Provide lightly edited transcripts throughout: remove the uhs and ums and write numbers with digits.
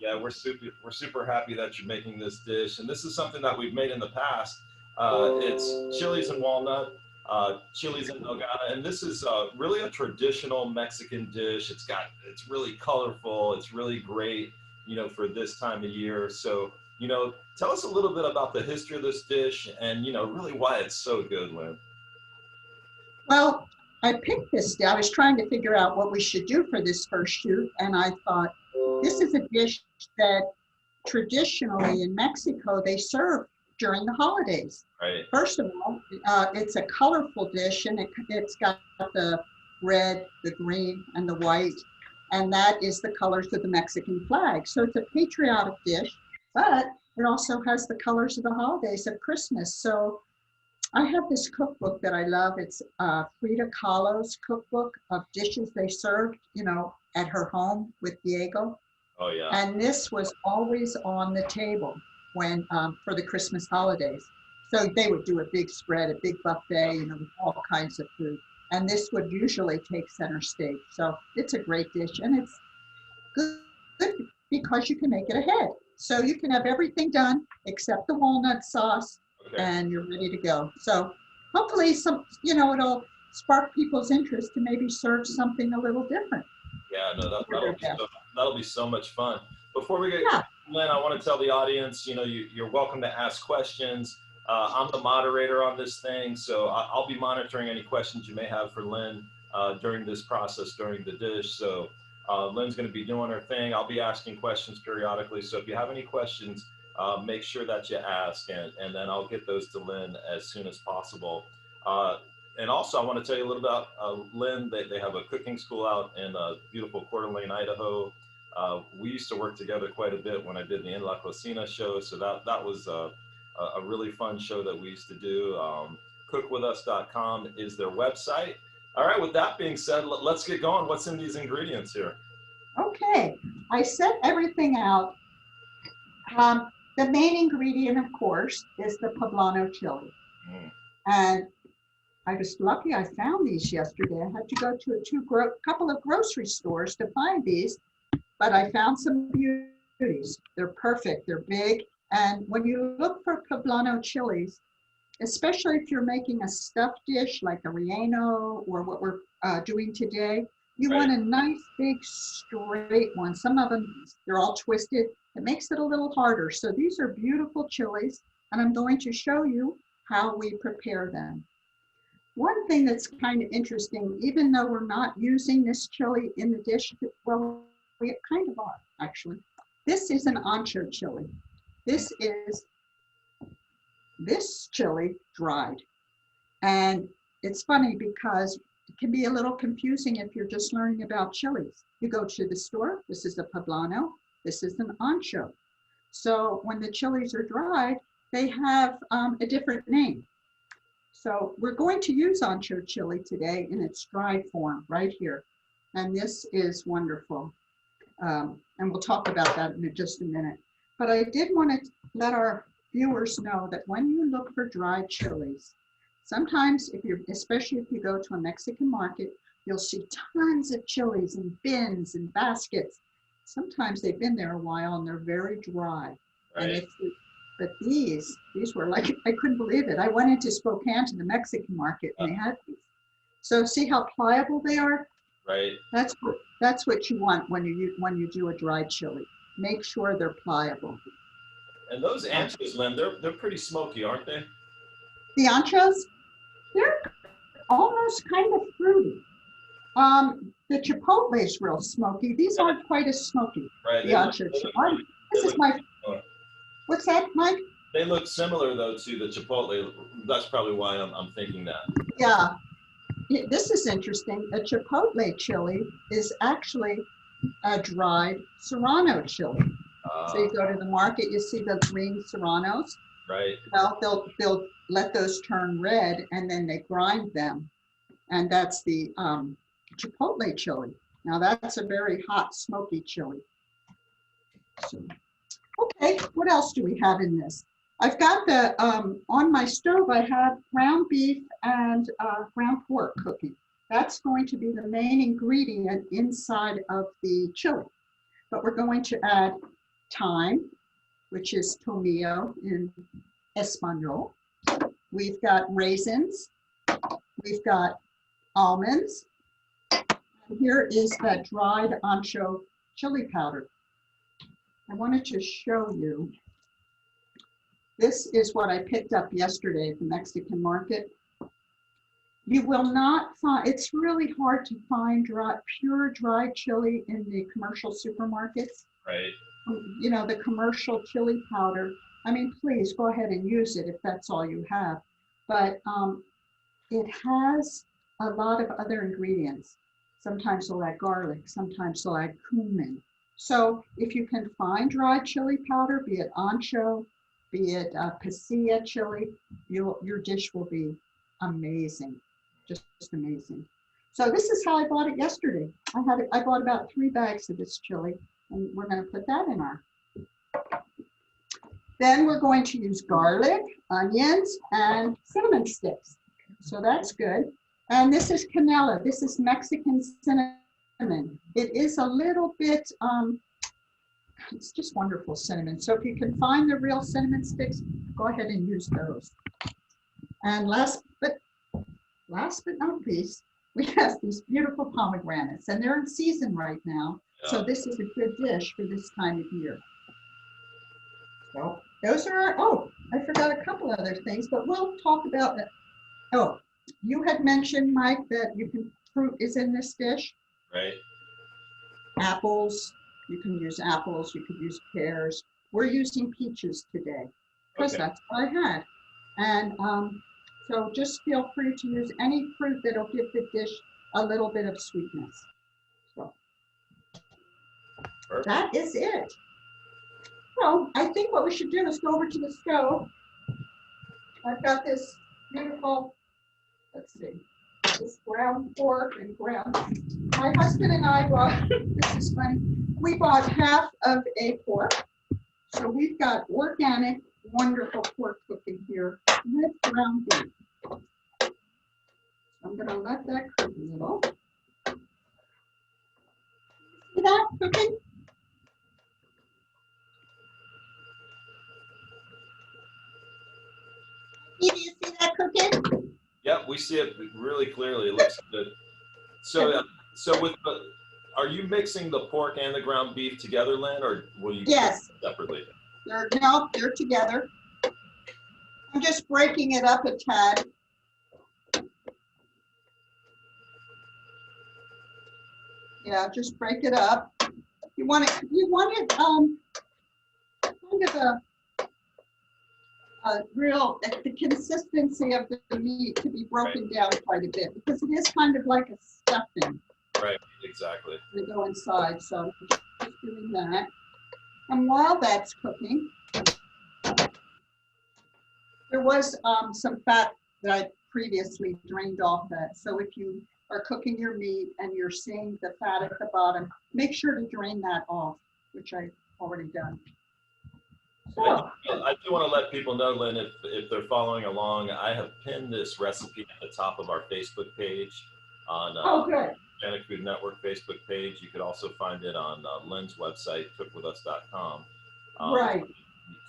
Yeah, we're super happy that you're making this dish, and this is something that we've made in the past. It's chilies and walnut, chilies and nogada, and this is really a traditional Mexican dish. It's really colorful. It's really great, for this time of year. So, tell us a little bit about the history of this dish, and really why it's so good, Lynn. Well, I picked this. I was trying to figure out what we should do for this first shoot, and I thought this is a dish that traditionally in Mexico they serve during the holidays. Right. First of all, it's a colorful dish, and it's got the red, the green, and the white, and that is the colors of the Mexican flag. So it's a patriotic dish, but it also has the colors of the holidays of Christmas. So I have this cookbook that I love. It's Frida Kahlo's cookbook of dishes they served, at her home with Diego. Oh yeah. And this was always on the table when for the Christmas holidays. So they would do a big spread, a big buffet, with all kinds of food. And this would usually take center stage. So it's a great dish, and it's good because you can make it ahead. So you can have everything done except the walnut sauce, and you're ready to go. So hopefully it'll spark people's interest to maybe serve something a little different. Yeah, no, that'll be so much fun. Before we get, Lynn, I want to tell the audience, you're welcome to ask questions. I'm the moderator on this thing, so I'll be monitoring any questions you may have for Lynn during this process, during the dish. So Lynn's going to be doing her thing. I'll be asking questions periodically. So if you have any questions, make sure that you ask, and then I'll get those to Lynn as soon as possible. And also, I want to tell you a little about Lynn. They have a cooking school out in beautiful Coeur d'Alene, Idaho. We used to work together quite a bit when I did the In La Cocina show, so that was a really fun show that we used to do. Cookwithus.com is their website. All right, with that being said, let's get going. What's in these ingredients here? Okay, I set everything out. The main ingredient, of course, is the poblano chili. And I was lucky I found these yesterday. I had to go to a couple of grocery stores to find these, but I found some beauties. They're perfect, they're big. And when you look for poblano chilies, especially if you're making a stuffed dish like a relleno or what we're doing today, you want a nice big straight one. Some of them, they're all twisted. It makes it a little harder. So these are beautiful chilies, and I'm going to show you how we prepare them. One thing that's kind of interesting, even though we're not using this chili in the dish, well, we kind of are, actually. This is an ancho chili. This is this chili dried. And it's funny because it can be a little confusing if you're just learning about chilies. You go to the store, this is a poblano, this is an ancho. So when the chilies are dried, they have a different name. So we're going to use ancho chili today in its dried form right here. And this is wonderful. And we'll talk about that in just a minute. But I did want to let our viewers know that when you look for dried chilies, sometimes especially if you go to a Mexican market, you'll see tons of chilies in bins and baskets. Sometimes they've been there a while and they're very dry. Right. But these were like, I couldn't believe it. I went into Spokane to the Mexican market and they had these. So see how pliable they are? Right. That's what you want when you do a dried chili. Make sure they're pliable. And those anchos, Lynn, they're pretty smoky, aren't they? The anchos, they're almost kind of fruity. The chipotle is real smoky. These aren't quite as smoky. Right. The ancho chipotle. This is my. What's that, Mike? They look similar though to the chipotle. That's probably why I'm thinking that. Yeah. This is interesting. A chipotle chili is actually a dried serrano chili. So you go to the market, you see the green serranos. Right. Well, they'll let those turn red and then they grind them. And that's the chipotle chili. Now that's a very hot, smoky chili. So, okay, what else do we have in this? I've got the, on my stove, I have ground beef and ground pork cooking. That's going to be the main ingredient inside of the chili. But we're going to add thyme, which is tomillo in Espanol. We've got raisins. We've got almonds. And here is that dried ancho chili powder. I wanted to show you. This is what I picked up yesterday at the Mexican market. You will not find, it's really hard to find pure dried chili in the commercial supermarkets. Right. You know, the commercial chili powder. I mean, please go ahead and use it if that's all you have. But it has a lot of other ingredients. Sometimes they'll add garlic, sometimes they'll add cumin. So if you can find dried chili powder, be it ancho, be it pasilla chili, your dish will be amazing, just amazing. So this is how I bought it yesterday. I bought about 3 bags of this chili, and we're going to put that in our. Then we're going to use garlic, onions, and cinnamon sticks. So that's good. And this is canela. This is Mexican cinnamon. It is a little bit, it's just wonderful cinnamon. So if you can find the real cinnamon sticks, go ahead and use those. And last but not least, we have these beautiful pomegranates, and they're in season right now. Yeah. So this is a good dish for this time of year. So those are our, oh, I forgot a couple other things, but we'll talk about that. Oh, you had mentioned, Mike, that fruit is in this dish. Right. Apples, you can use apples, you could use pears. We're using peaches today because that's what I had. And so just feel free to use any fruit that'll give the dish a little bit of sweetness. So perfect. That is it. So I think what we should do is go over to the stove. I've got this beautiful, let's see, this ground pork and ground. My husband and I bought, this is funny, we bought half of a pork. So we've got organic, wonderful pork cooking here with ground beef. I'm going to let that cook a little. See that cooking? Do you see that cooking? Yep, we see it really clearly. It looks good. So, are you mixing the pork and the ground beef together, Lynn, or will you cook them separately? They're together. I'm just breaking it up a tad. Yeah, just break it up. You want it kind of real, the consistency of the meat to be broken down quite a bit, because it is kind of like a stuffing. Right, exactly. To go inside, so just doing that. And while that's cooking, there was some fat that I previously drained off that. So if you are cooking your meat and you're seeing the fat at the bottom, make sure to drain that off, which I've already done. So, I do want to let people know, Lynn, if they're following along, I have pinned this recipe at the top of our Facebook page on Hispanic Food Network Facebook page. You could also find it on Lynn's website, cookwithus.com. Right.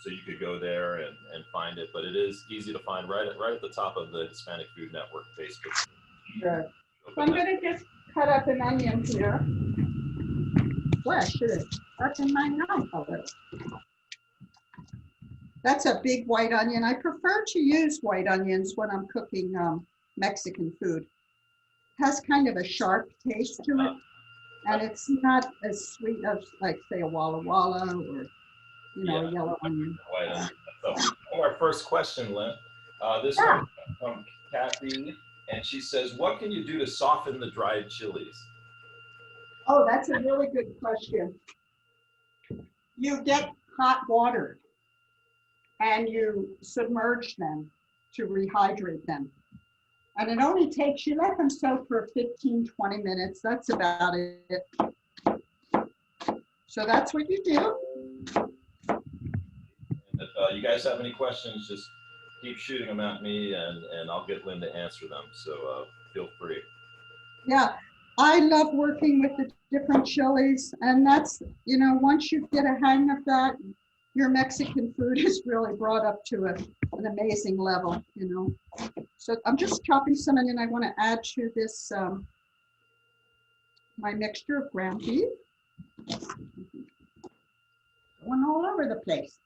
So you could go there and find it, but it is easy to find right at the top of the Hispanic Food Network Facebook page. Good. So I'm going to just cut up an onion here. Well, I should have cut in my knife a little. That's a big white onion. I prefer to use white onions when I'm cooking Mexican food. It has kind of a sharp taste to it, and it's not as sweet as, like, say, a Walla Walla or, you know, a yellow onion. White onion. So, our first question, Lynn. This one from Kathy, and she says, "What can you do to soften the dried chilies?" Oh, that's a really good question. You get hot water and you submerge them to rehydrate them. And it only takes, you let them soak for 15, 20 minutes. That's about it. So that's what you do. And if you guys have any questions, just keep shooting them at me and I'll get Lynn to answer them. So feel free. Yeah, I love working with the different chilies. And that's, you know, once you get a hang of that, your Mexican food is really brought up to an amazing level, you know. So I'm just chopping some onion I want to add to this, my mixture of ground beef. Going all over the place.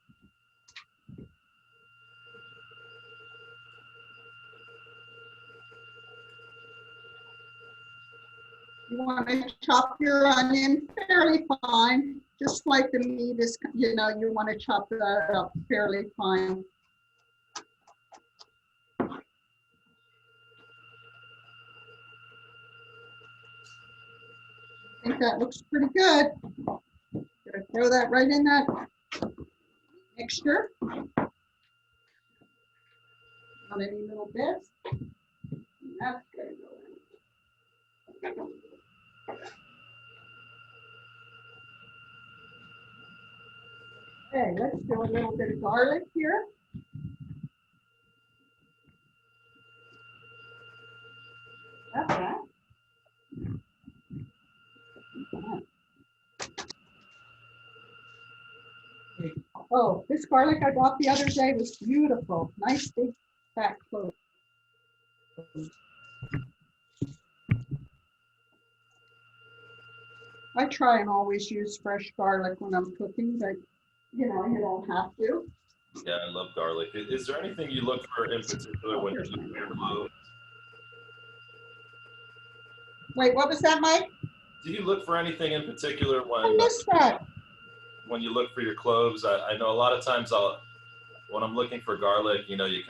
You want to chop your onion fairly fine, just like the meat is, you know, you want to chop that up fairly fine. I think that looks pretty good. Gonna throw that right in that mixture. Not any little bits. That's gonna go in. Okay, let's do a little bit of garlic here. That's that. Oh, this garlic I bought the other day was beautiful. Nice big fat clove. I try and always use fresh garlic when I'm cooking, but you know, you don't have to. Yeah, I love garlic. Is there anything you look for in particular when you're looking for your cloves? Wait, what was that, Mike? Do you look for anything in particular I missed that. when you look for your cloves? I know a lot of times when I'm looking for garlic, you know, you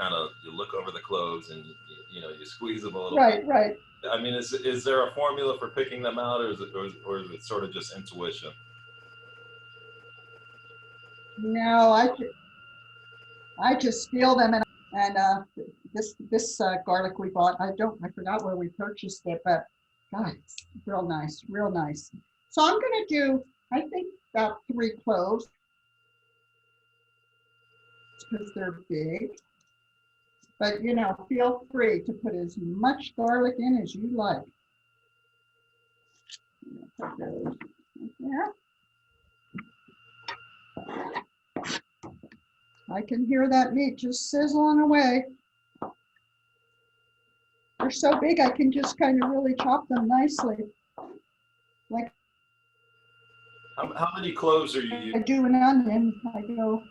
look over the cloves and you know, you squeeze them a little bit. Right. I mean, is there a formula for picking them out, or is it sort of just intuition? No, I just feel them, and this garlic we bought, I forgot where we purchased it, but God, it's real nice, real nice. So I'm gonna do, I think, about 3 cloves because they're big. But you know, feel free to put as much garlic in as you like. Put those there. I can hear that meat just sizzling away. They're so big, I can just kind of really chop them nicely. Like how many cloves are you using? I do an onion, I go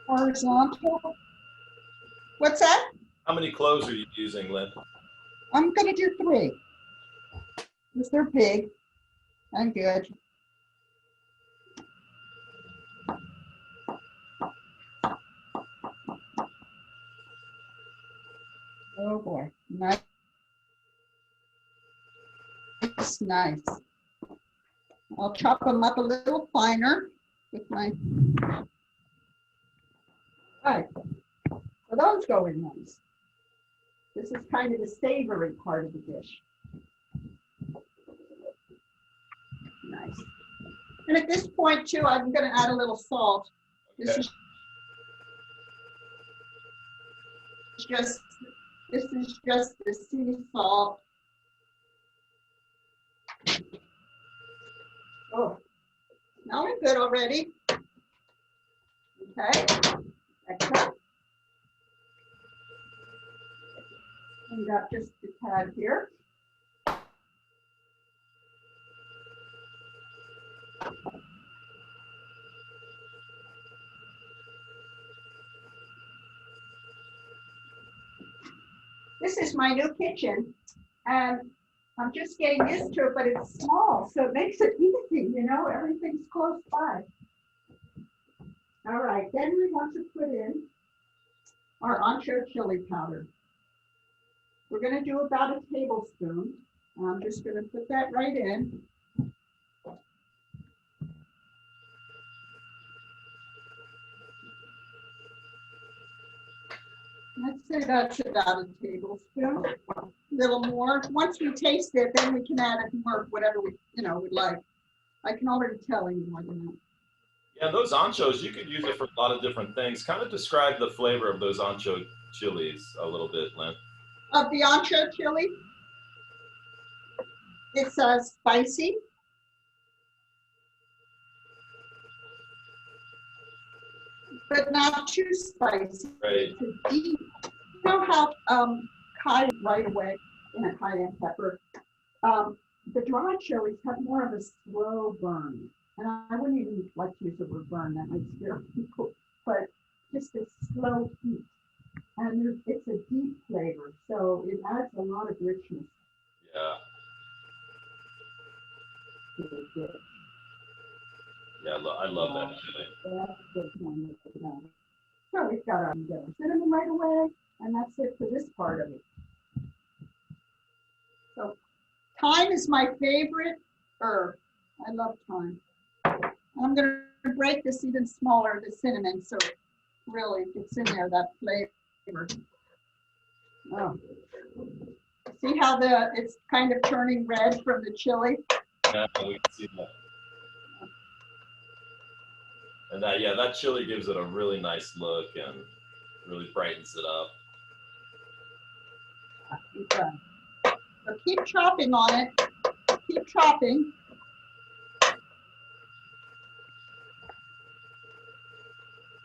horizontal. What's that? How many cloves are you using, Lynn? I'm gonna do 3, because they're big and good. Oh boy, nice. Nice. I'll chop them up a little finer with my, right. So those go in nice. This is kind of the savory part of the dish. Nice. And at this point too, I'm going to add a little salt. This Okay. This is just the sea salt. Oh, smelling good already. Okay, excellent. And got just a tad here. This is my new kitchen, and I'm just getting used to it, but it's small, so it makes it easy, you know, everything's close by. All right, then we want to put in our Ancho chili powder. We're gonna do about a tablespoon. I'm just gonna put that right in. Let's say that's about a tablespoon, a little more. Once we taste it, then we can add more, whatever we, you know, would like. I can already tell you more than that. Yeah, those anchos, you could use it for a lot of different things. Kind of describe the flavor of those ancho chilies a little bit, Lynn. Of the Ancho chili, it's spicy, but not too spicy. Right. It's a deep, you know how cayenne right away in a cayenne pepper, the dry chilies have more of a slow burn. And I wouldn't even like to use the word burn, that might scare people, but just a slow heat. And it's a deep flavor, so it adds a lot of richness Yeah. to the dish. Yeah, I love that chili. That's the one. So we've got our cinnamon right away, and that's it for this part of it. So thyme is my favorite herb. I love thyme. I'm going to break this even smaller, the cinnamon, so it really gets in there, that flavor. Oh. See how it's kind of turning red from the chili? Yeah, we can see that. And that, yeah, that chili gives it a really nice look and really brightens it up. So keep chopping on it. Keep chopping.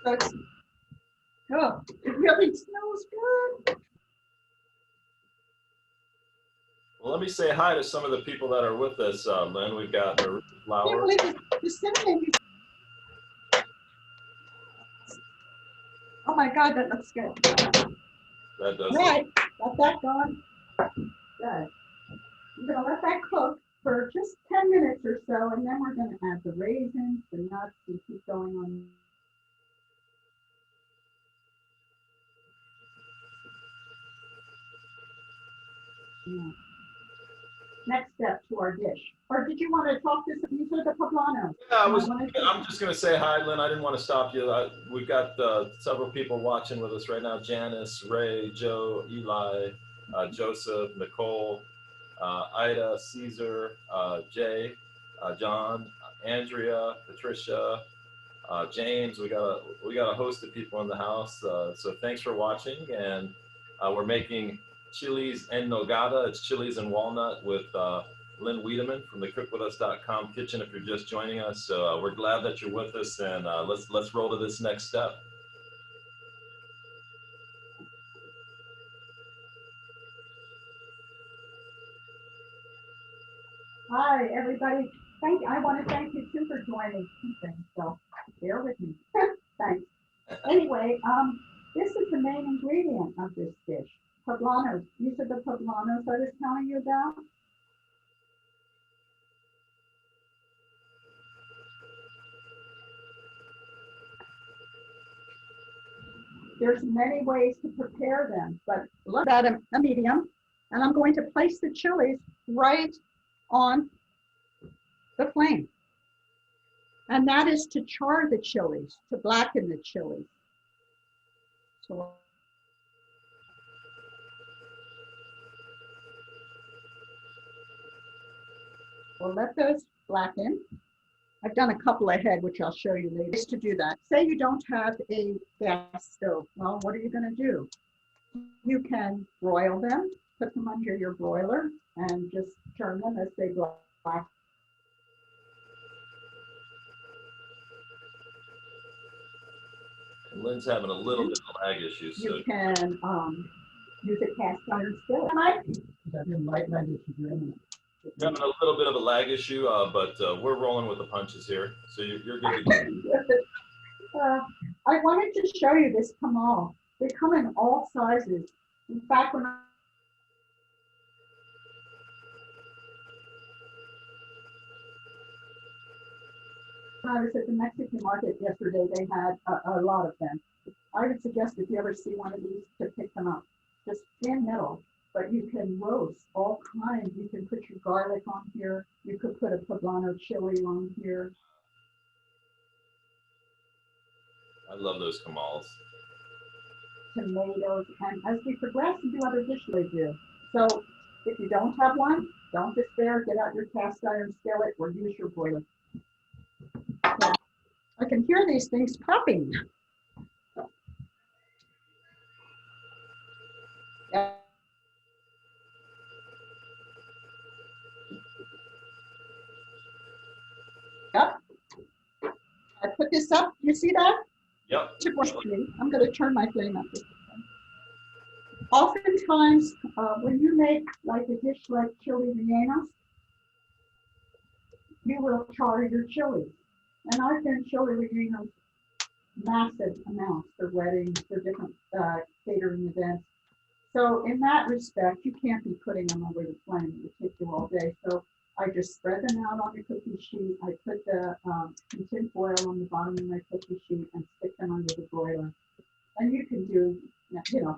So oh, it really smells good. Well, let me say hi to some of the people that are with us, Lynn. We've got the flower. The cinnamon. Oh my God, that looks good. That does. Right, got that going. Good. I'm gonna let that cook for just 10 minutes or so, and then we're gonna add the raisins, the nuts, and keep going on. Yeah. Next step to our dish. Or did you want to talk to some of the poblano? Yeah, I'm just going to say hi, Lynn. I didn't want to stop you. We've got several people watching with us right now. Janice, Ray, Joe, Eli, Joseph, Nicole, Ida, Caesar, Jay, John, Andrea, Patricia, James. We got a host of people in the house. So thanks for watching. And we're making Chiles en Nogada. It's chilies and walnut with Lynne Wiedemann from the cookwithus.com kitchen if you're just joining us. So we're glad that you're with us, and let's roll to this next step. Hi, everybody. I want to thank you too for joining. So bear with me. Thanks. Anyway, this is the main ingredient of this dish. Poblanos. These are the poblanos I was telling you about. There's many ways to prepare them, but look at a medium, and I'm going to place the chilies right on the flame. And that is to char the chilies, to blacken the chilies. So we'll let those blacken. I've done a couple ahead, which I'll show you later. To do that, say you don't have a gas stove. Well, what are you going to do? You can broil them, put them under your broiler, and just turn them as they blacken. Lynn's having a little bit of lag issues. So you can use a cast iron skillet. We're having a little bit of a lag issue, but we're rolling with the punches here. So you're good to go. I wanted to show you this kamal. They come in all sizes. In fact, when I was at the Mexican market yesterday, they had a lot of them. I would suggest if you ever see one of these to pick them up. Just thin middle, but you can roast all kinds. You can put your garlic on here. You could put a poblano chili on here. I love those kamals. Tomatoes, and as we progress and do other dishes, we do. So if you don't have one, don't despair. Get out your cast iron skillet or use your broiler. So I can hear these things popping. Yeah. Yep. I put this up. You see that? Yep. I'm going to turn my flame up. Oftentimes, when you make like a dish like chili rellenos, you will char your chilies. And I've done chili rellenos massive amounts for weddings, for different catering events. So in that respect, you can't be putting them over the flame. It would take you all day. So I just spread them out on the cookie sheet. I put the tin foil on the bottom of my cookie sheet and stick them under the broiler. And you can do,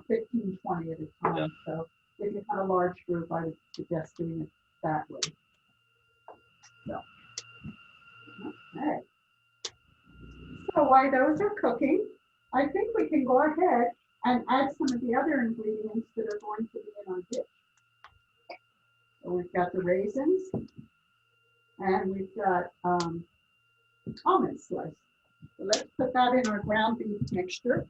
15, 20 at a time. Yeah. So if you have a large group, I would suggest doing it that way. So, okay. So while those are cooking, I think we can go ahead and add some of the other ingredients that are going to be in our dish. So we've got the raisins, and we've got almond slice. So let's put that in our ground beef mixture.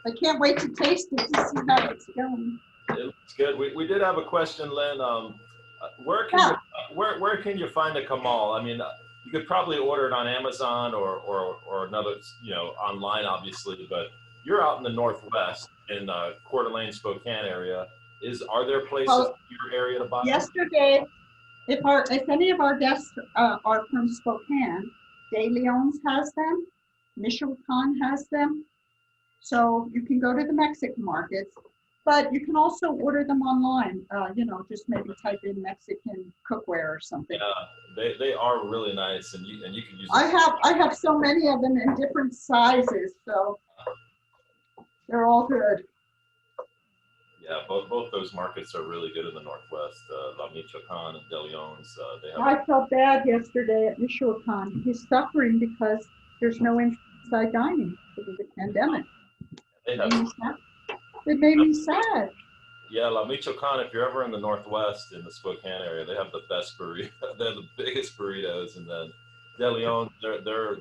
I can't wait to taste it to see how it's going. It looks good. We did have a question, Lynn. Where can you find a camal? I mean, you could probably order it on Amazon or another, online, obviously. But you're out in the Northwest in Coeur d'Alene, Spokane area. Are there places in your area to buy? Yesterday, if any of our guests are from Spokane, De Leon's has them, Michoacan has them. So you can go to the Mexican markets, but you can also order them online. Just maybe type in Mexican cookware or something. Yeah, they are really nice, and you can use them. I have so many of them in different sizes, so they're all good. Yeah, both those markets are really good in the Northwest. La Michoacan and De Leon's. I felt bad yesterday at Michoacan. He's suffering because there's no inside dining because of the pandemic. It made me sad. Yeah, La Michoacan, if you're ever in the Northwest, in the Spokane area, they have the best burritos. They're the biggest burritos. And then De Leon,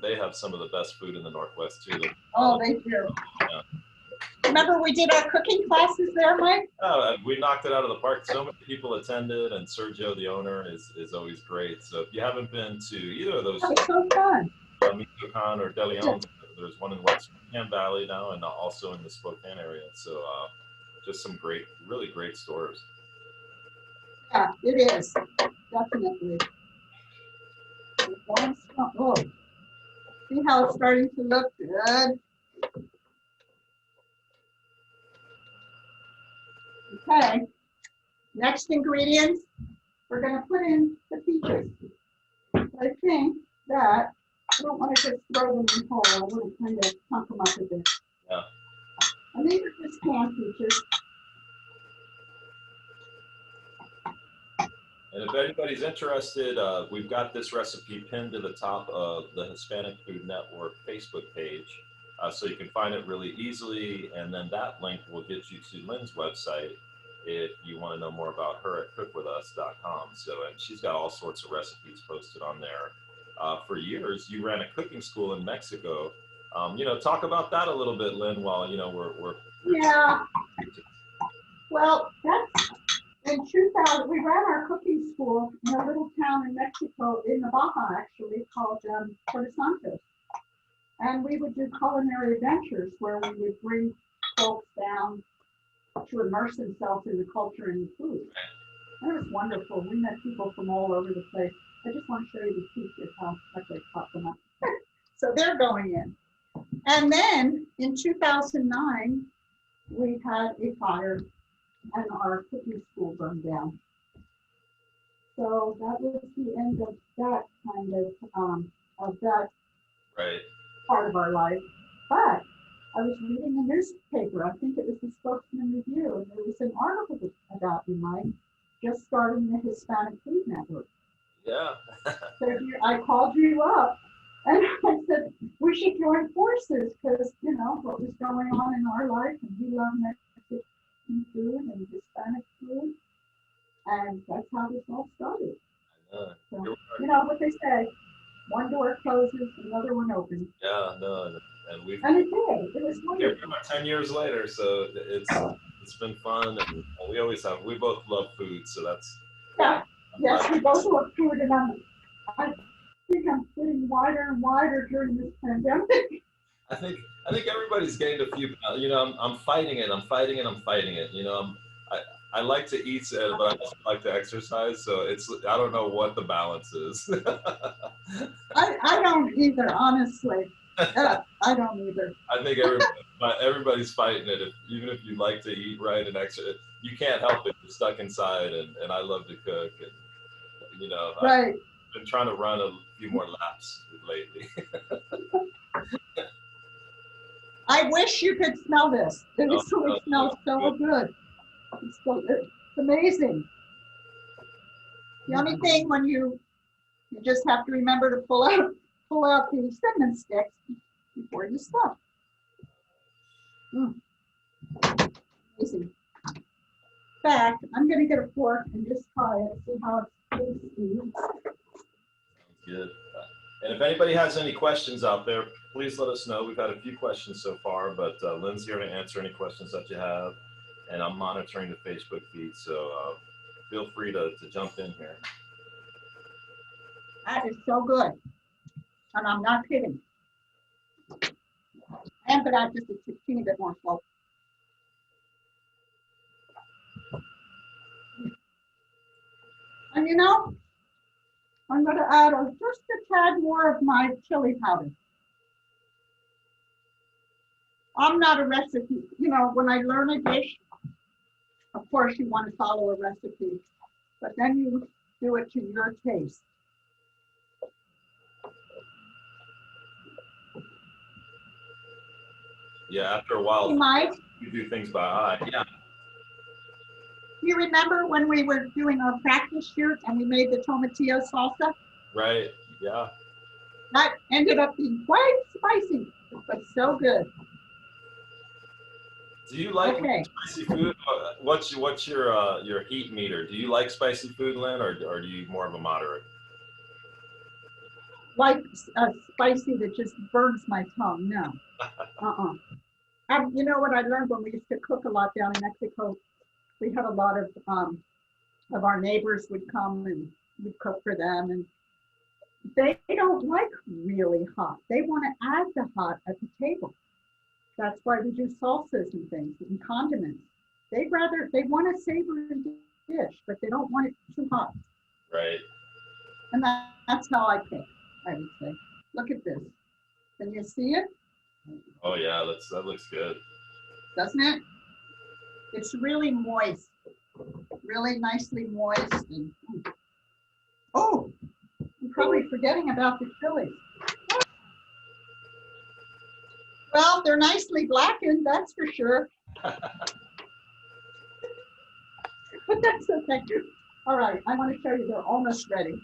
they have some of the best food in the Northwest, too. Oh, they do. Yeah. Remember we did our cooking classes there, Mike? Oh, we knocked it out of the park. So many people attended, and Sergio, the owner, is always great. So if you haven't been to either of those, that was so fun. La Michoacan or De Leon, there's one in West Spokane Valley now, and also in the Spokane area. So just some really great stores. Yeah, it is, definitely. Oh, see how it's starting to look good? Okay, next ingredients, we're going to put in the peaches. I think that I don't want to just throw them in whole. I want to kind of chunk them up a bit. Yeah. And these are just canned peaches. And if anybody's interested, we've got this recipe pinned to the top of the Hispanic Food Network Facebook page. So you can find it really easily. And then that link will get you to Lynne's website if you want to know more about her at cookwithus.com. So, and she's got all sorts of recipes posted on there. For years, you ran a cooking school in Mexico. Talk about that a little bit, Lynne, while, we're yeah. Well, that's in 2000, we ran our cooking school in a little town in Mexico, in the Baja, actually, called Puerto Santos. And we would do culinary adventures where we would bring folks down to immerse themselves in the culture and the food. And it was wonderful. We met people from all over the place. I just want to show you the teachers, how much I taught them up. So they're going in. And then in 2009, we had a fire and our cooking school burned down. So that was the end of that kind of that right. part of our life. But I was reading a newspaper, I think it was the Spokesman Review, and there was an article about you, Mike, just starting the Hispanic Food Network. Yeah. So I called you up and I said, we should join forces because, what was going on in our life, and we love Mexican food and Hispanic food. And that's how this all started. So, what they say, one door closes, another one opens. Yeah, no, and it did. It was wonderful. Here we are 10 years later, so it's been fun, and we both love food, so that's. Yeah. Yes, we both love food, and I think I'm getting wider and wider during this pandemic. I think everybody's gained a few pounds. You know, I'm fighting it. I'm fighting it. I'm fighting it. You know, I like to eat, but I also like to exercise. So it's I don't know what the balance is. I don't either, honestly. I don't either. I think everybody's fighting it. Even if you like to eat right and exercise, you can't help it. You're stuck inside, and I love to cook. And you know, Right. I've been trying to run a few more laps lately. I wish you could smell this. It smells so good. It's amazing. The only thing when you just have to remember to pull out the cinnamon sticks before you stuff. Amazing. In fact, I'm going to get a fork and just try it, see how it tastes. Good. And if anybody has any questions out there, please let us know. We've had a few questions so far, but Lynne's here to answer any questions that you have. And I'm monitoring the Facebook feed, so feel free to jump in here. That is so good. And I'm not kidding. I am going to add just a teeny bit more salt. And you know, I'm going to add just a tad more of my chili powder. I'm not a recipe. You know, when I learn a dish, of course you want to follow a recipe, but then you do it to your taste. Yeah, after a while, you do things by eye. Yeah. You remember when we were doing our practice shoot and we made the tomatillo salsa? Right, yeah. That ended up being quite spicy, but so good. Do you like spicy food? What's your heat meter? Do you like spicy food, Lynne, or are you more of a moderate? Like spicy that just burns my tongue, no. You know what I learned when we used to cook a lot down in Mexico? We had a lot of our neighbors would come and we'd cook for them, and they don't like really hot. They want to add the hot at the table. That's why we do salsas and things and condiments. They want a savory dish, but they don't want it too hot. Right. And that's how I pick, I would say. Look at this. Can you see it? Oh yeah, that looks good. Doesn't it? It's really moist, really nicely moist. And, oh, I'm probably forgetting about the chilies. Well, they're nicely blackened, that's for sure. But that's okay. All right, I want to show you they're almost ready.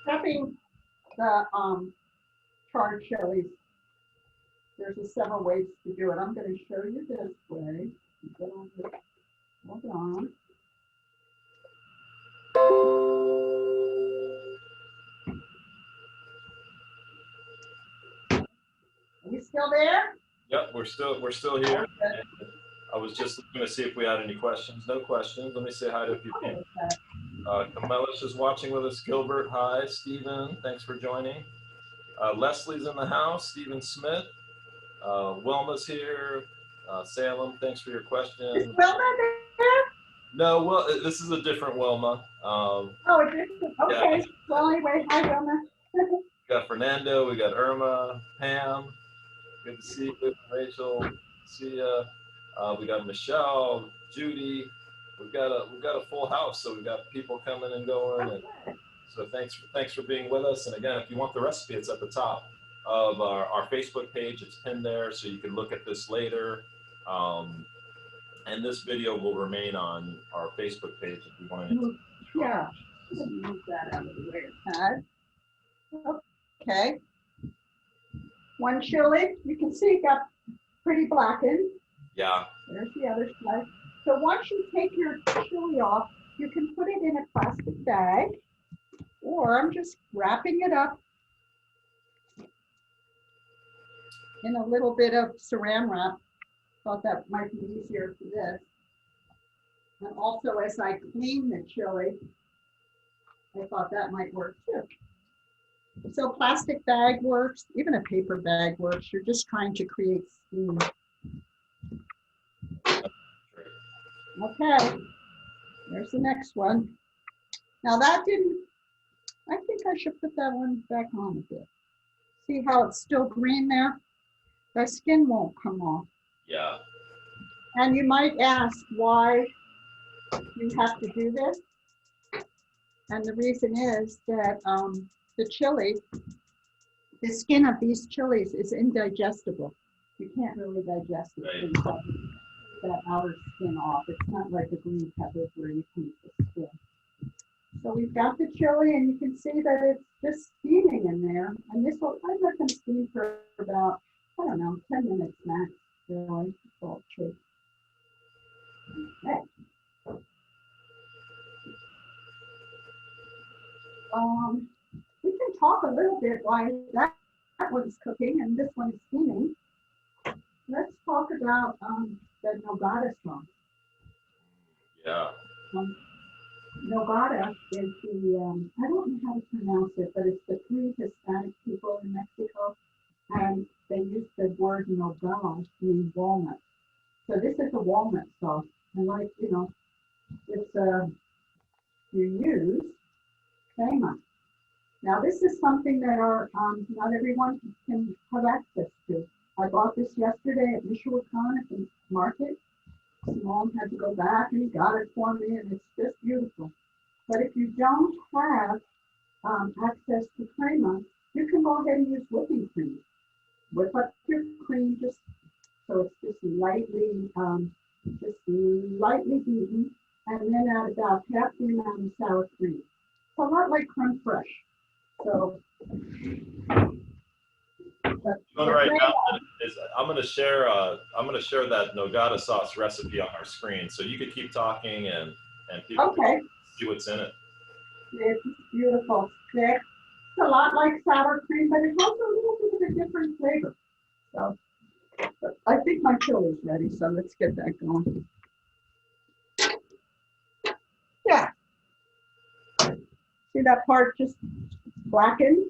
Prepping the charred chilies. There's several ways to do it. I'm going to show you this way. Hold on. Are you still there? Yep, we're still here. Okay. I was just looking to see if we had any questions. No questions. Let me say hi to a few people. Camellus is watching with us. Gilbert, hi. Stephen, thanks for joining. Leslie's in the house. Stephen Smith. Wilma's here. Salem, thanks for your question. Is Wilma there? No, well, this is a different Wilma. Oh, a different. Okay. Yeah. Well, anyway, hi, Wilma. We got Fernando. We got Irma, Pam. Good to see you, Rachel. See ya. We got Michelle, Judy. We've got a full house, so we've got people coming and going. And so thanks for being with us. And again, if you want the recipe, it's at the top of our Facebook page. It's pinned there, so you can look at this later. And this video will remain on our Facebook page if you want to. Yeah. Move that out of the way. Okay. One chili, you can see it got pretty blackened. Yeah. There's the other side. So once you take your chili off, you can put it in a plastic bag, or I'm just wrapping it up in a little bit of saran wrap. Thought that might be easier for this. And also, as I clean the chili, I thought that might work too. So plastic bag works, even a paper bag works. You're just trying to create steam. Okay, there's the next one. Now that didn't, I think I should put that one back on a bit. See how it's still green there? The skin won't come off. Yeah. And you might ask why you have to do this. And the reason is that the chili, the skin of these chilies is indigestible. You can't really digest it. Right. So you have to take that outer skin off. It's not like the green peppers where you can eat the skin. So we've got the chili, and you can see that it's just steaming in there. And this will, I let them steam for about, I don't know, 10 minutes max, really. It's all cheap. Okay. We can talk a little bit while that one's cooking and this one is steaming. Let's talk about the Nogada sauce. Yeah. Nogada is the, I don't know how to pronounce it, but it's the 3 Hispanic people in Mexico, and they use the word Nogada to mean walnut. So this is a walnut sauce, and like, you know, it's you use crema. Now this is something that not everyone can have access to. I bought this yesterday at Michoacan at the market. Mom had to go back and got it for me, and it's just beautiful. But if you don't have access to crema, you can go ahead and use whipping cream. Whip up your cream just so it's just lightly beaten, and then add about half the amount of sour cream. It's a lot like creme fraiche. So, Right now, I'm going to share that Nogada sauce recipe on our screen, so you could keep talking and people can see what's in it. It's beautiful. It's a lot like sour cream, but it has a little bit of a different flavor. So I think my chili's ready, so let's get that going. Yeah. See that part just blackened?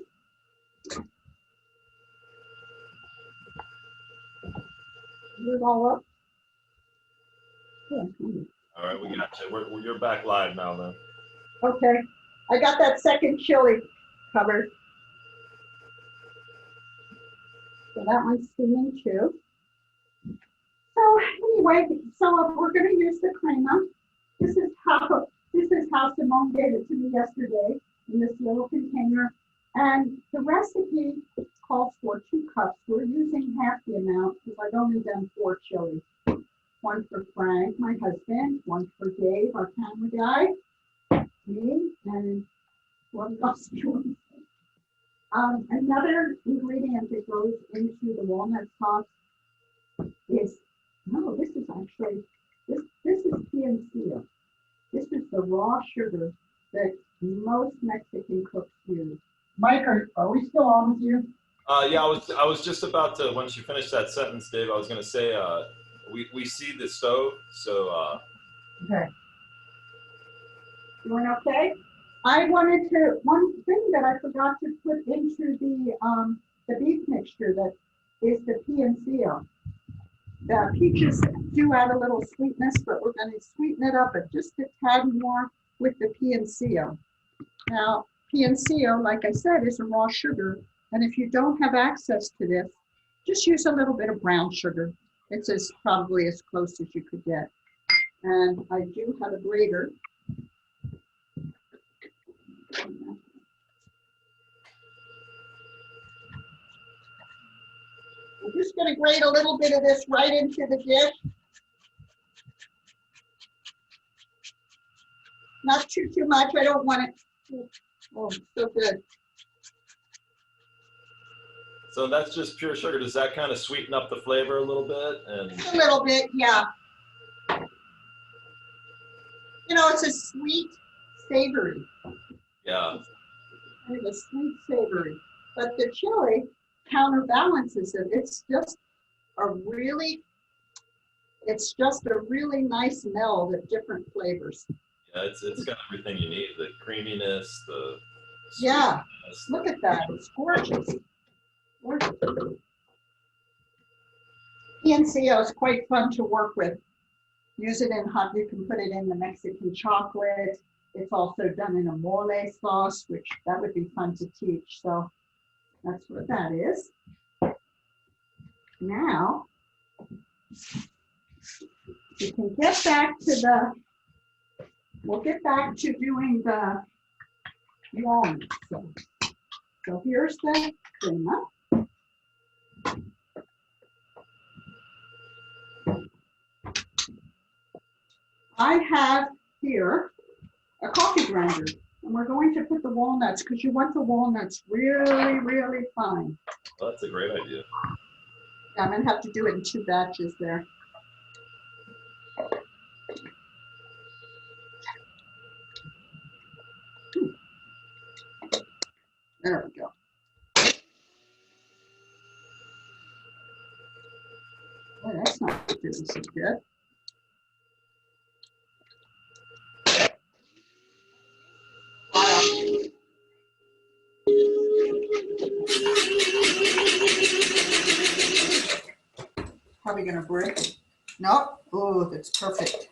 Is it all up? Yeah. All right, we got you. You're back live now, then. Okay. I got that second chili covered. So that one's steaming too. So anyway, so we're going to use the crema. This is how Simone gave it to me yesterday in this little container. And the recipe calls for 2 cups. We're using half the amount because I've only done 4 chilies. 1 for Frank, my husband, 1 for Dave, our camera guy, me, and 1 else. Another ingredient that goes into the walnut sauce is, this is piancillo. This is the raw sugar that most Mexican cooks use. Mike, are we still on with you? Yeah, I was just about to, once you finish that sentence, Dave, I was going to say, we see the stove, so. Okay. Doing okay? One thing that I forgot to put into the beef mixture that is the piancillo. The peaches do add a little sweetness, but we're going to sweeten it up just a tad more with the piancillo. Now, piancillo, like I said, is a raw sugar, and if you don't have access to this, just use a little bit of brown sugar. It's probably as close as you could get. And I do have a grater. I'm just going to grate a little bit of this right into the dish. Not too much. I don't want it. Oh, so good. So that's just pure sugar. Does that kind of sweeten up the flavor a little bit? A little bit, yeah. You know, it's a sweet savory. Yeah. Kind of a sweet savory. But the chili counterbalances it. It's just a really, It's just a really nice meld of different flavors. Yeah, it's got everything you need. The creaminess, the Yeah, sweetness, look at that. It's gorgeous. Gorgeous. PNCO is quite fun to work with. Use it in hot, you can put it in the Mexican chocolate. It's also done in a mole sauce, which that would be fun to teach. So that's what that is. Now, we can get back to we'll get back to doing the walnuts. So here's the crema. I have here a coffee grinder, and we're going to put the walnuts because you want the walnuts really, really fine. Well, that's a great idea. I'm going to have to do it in 2 batches there. There we go. Oh, that's not doing so good. Probably going to break. Nope. Oh, that's perfect.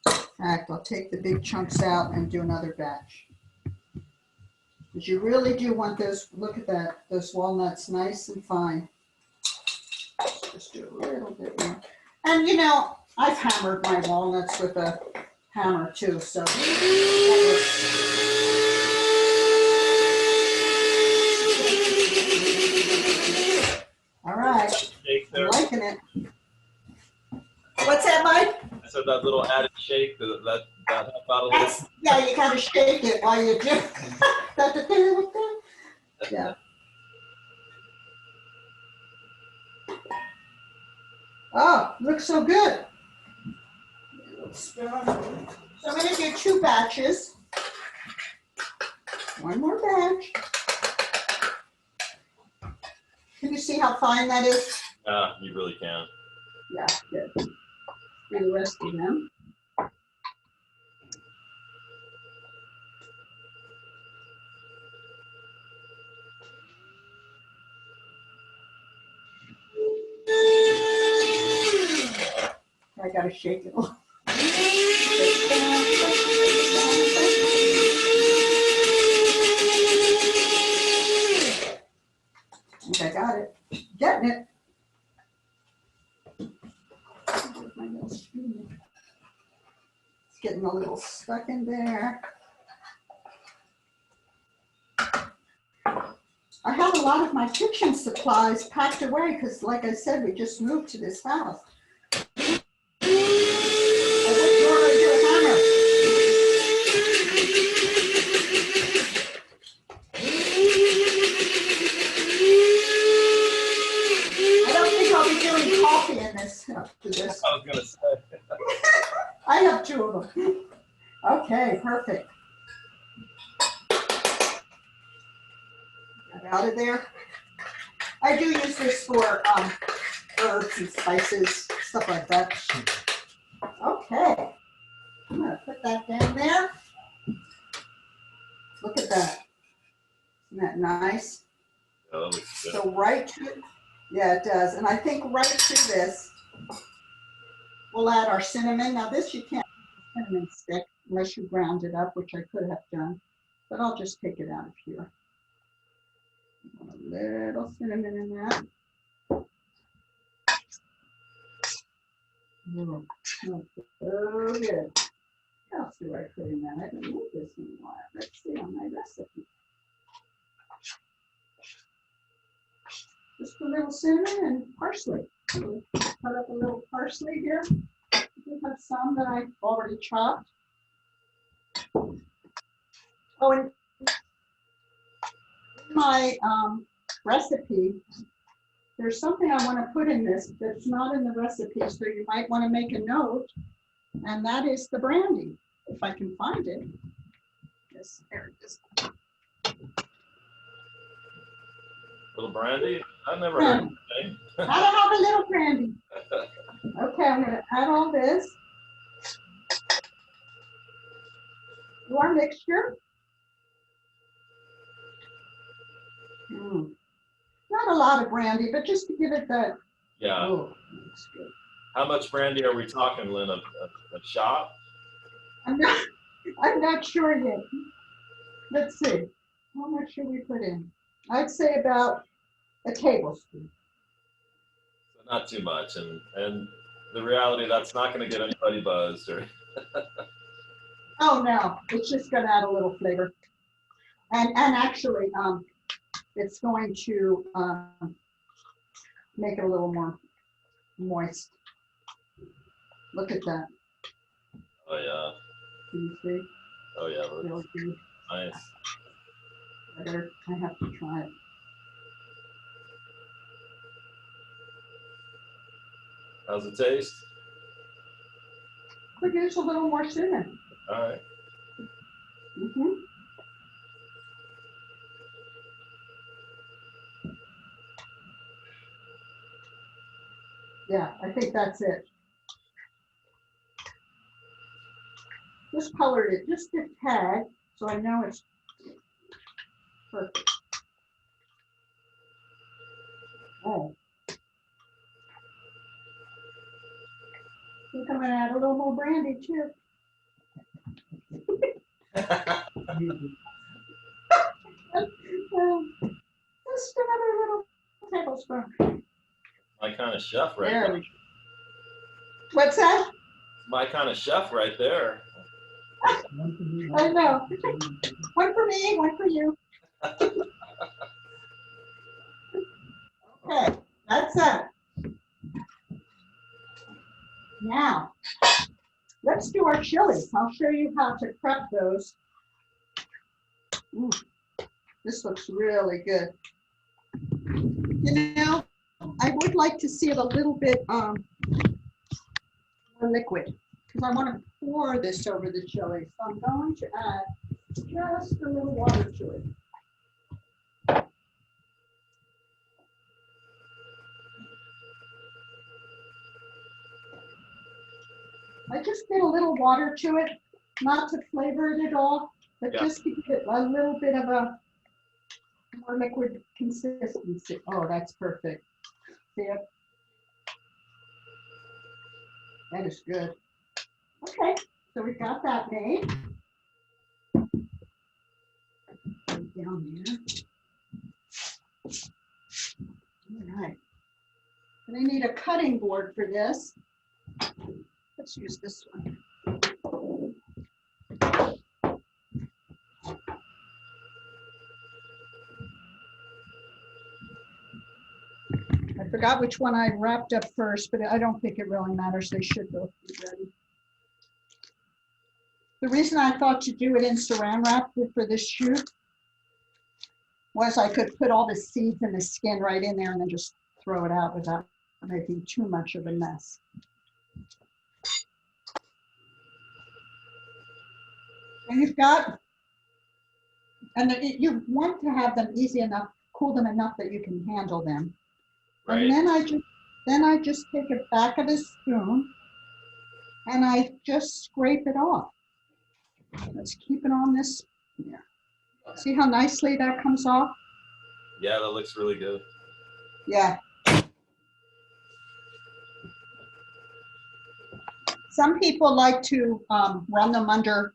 In fact, I'll take the big chunks out and do another batch. Because you really do want those, look at that, those walnuts nice and fine. Just do a little bit more. And you know, I've hammered my walnuts with a hammer too, so. All right, I'm liking it. What's that, Mike? I said that little added shake, that helped out a little. Yeah, you gotta shake it while you do. Yeah. Oh, looks so good. So I'm gonna do 2 batches. One more batch. Can you see how fine that is? You really can. Yeah, good. Do the rest of them. I gotta shake it a little. I think I got it. Getting it. It's getting a little stuck in there. I have a lot of my kitchen supplies packed away because, like I said, we just moved to this house. Coffee in this after this. I was gonna say. I have 2 of them. Okay, perfect. Get out of there. I do use this for herbs and spices, stuff like that. Okay, I'm gonna put that down there. Look at that. Isn't that nice? Oh, that looks good. So right to, yeah, it does. And I think right to this, we'll add our cinnamon. Now this you can't cinnamon stick unless you ground it up, which I could have done, but I'll just take it out of here. A little cinnamon in that. Oh, good. What else do I put in that? I haven't made this in a while. Let's see on my recipe. Just a little cinnamon and parsley. Cut up a little parsley here. I do have some that I've already chopped. Oh, and in my recipe, there's something I want to put in this that's not in the recipe, so you might want to make a note, and that is the brandy, if I can find it. Yes, there it is. Little brandy? I've never heard of it. Gotta have a little brandy. Okay, I'm gonna add all this to our mixture. Not a lot of brandy, but just to give it that. Yeah. Oh, that's good. How much brandy are we talking, Lynn? A shot? I'm not sure yet. Let's see. How much should we put in? I'd say about a tablespoon. So not too much, and the reality that's not going to get anybody buzzed or. Oh no, it's just going to add a little flavor, and actually, it's going to make it a little more moist. Look at that. Oh yeah. Can you see? Oh yeah. Really good. Nice. I have to try it. How's it taste? Could use a little more cinnamon. All right. Yeah, I think that's it. Just colored it just a tad, so I know it's perfect. Oh. I think I'm gonna add a little more brandy too. Just another little tablespoon. My kind of chef right There there. we go. What's that? My kind of chef right there. I know. One for me, one for you. Okay, that's it. Now, let's do our chilies. I'll show you how to prep those. Ooh, this looks really good. You know, I would like to see it a little bit more liquid because I want to pour this over the chili. So I'm going to add just a little water to it. I just get a little water to it, not to flavor it at all, but just to give it a little bit of a more liquid consistency. Oh, that's perfect. See it? That is good. Okay, so we got that made. Down there. All right. And I need a cutting board for this. Let's use this one. I forgot which one I wrapped up first, but I don't think it really matters. They should both be ready. The reason I thought to do it in saran wrap for this shoot was I could put all the seeds and the skin right in there and then just throw it out without making too much of a mess. And you've got, and you want to have them easy enough, cool them enough that you can handle them. Right. And then I just take it back of the spoon and I just scrape it off. Let's keep it on this. Yeah. See how nicely that comes off? Yeah, that looks really good. Yeah. Some people like to run them under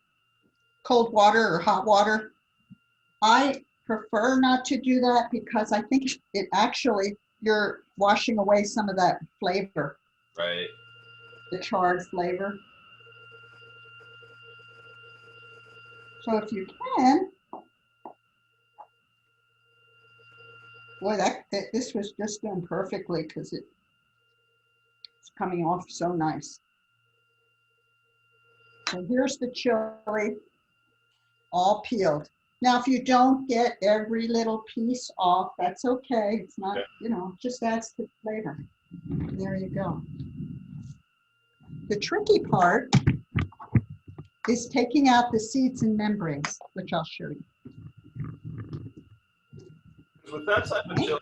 cold water or hot water. I prefer not to do that because I think it actually, you're washing away some of that flavor. Right. The charred flavor. So if you can, boy, this was just done perfectly because it's coming off so nice. So here's the chili, all peeled. Now, if you don't get every little piece off, that's okay. It's not, you know, just adds to the flavor. There you go. The tricky part is taking out the seeds and membranes, which I'll show you. with that type of chili,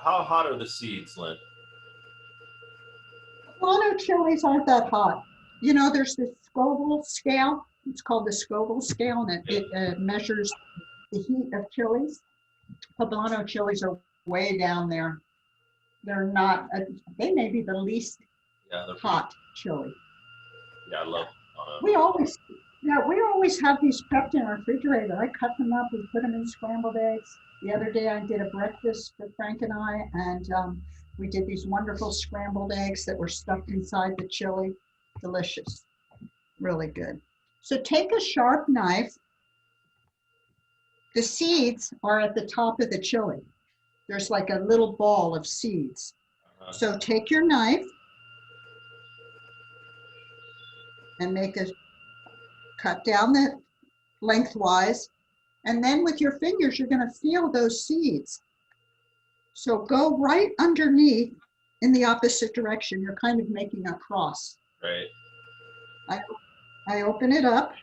how hot are the seeds, Lynn? Poblano chilies aren't that hot. You know, there's this Scoville scale. It's called the Scoville scale, and it measures the heat of chilies. Poblano chilies are way down there. They're not, they may be the least hot chili. Yeah, I love we always have these prepped in our refrigerator. I cut them up, we put them in scrambled eggs. The other day I did a breakfast for Frank and I, and we did these wonderful scrambled eggs that were stuffed inside the chili. Delicious, really good. So take a sharp knife. The seeds are at the top of the chili. There's like a little ball of seeds. So take your knife and make a cut down the lengthwise. And then with your fingers, you're going to feel those seeds. So go right underneath in the opposite direction. You're kind of making a cross. Right. I open it up.